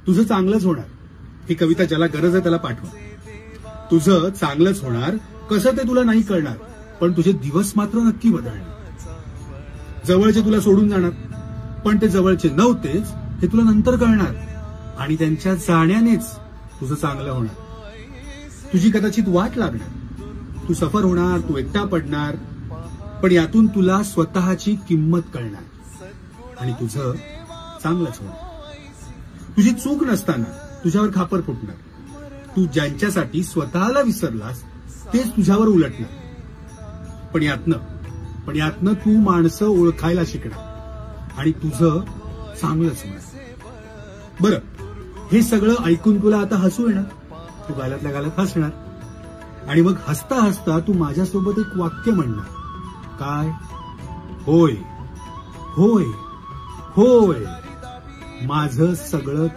तुझं चांगलंच होणार. ही कविता ज्याला गरज आहे त्याला पाठवा. तुझं चांगलंच होणार. कसं ते तुला नाही कळणार, पण तुझे दिवस मात्र नक्की बदलणार. जवळचे तुला सोडून जाणार, पण ते जवळचे नव्हतेच हे तुला नंतर कळणार. आणि त्यांच्या जाण्यानेच तुझं चांगलं होणार. तुझी कदाचित वाट लागणार, तू सफर होणार, तू एकटा पडणार, पण यातून तुला स्वतःची किंमत कळणार आणि तुझं चांगलंच होणार. तुझी चूक नसताना तुझ्यावर खापर फुटणार. तू ज्यांच्यासाठी स्वतःला विसरलास तेच तुझ्यावर उलटणार. पण यातनं तू माणसं ओळखायला शिकणार आणि तुझं चांगलंच होणार. बरं, हे सगळं ऐकून तुला आता हसू येणार. तू गालातल्या गालात हसणार आणि मग हसता हसता तू माझ्यासोबत एक वाक्य म्हणणार. काय? होय होय होय, माझं सगळं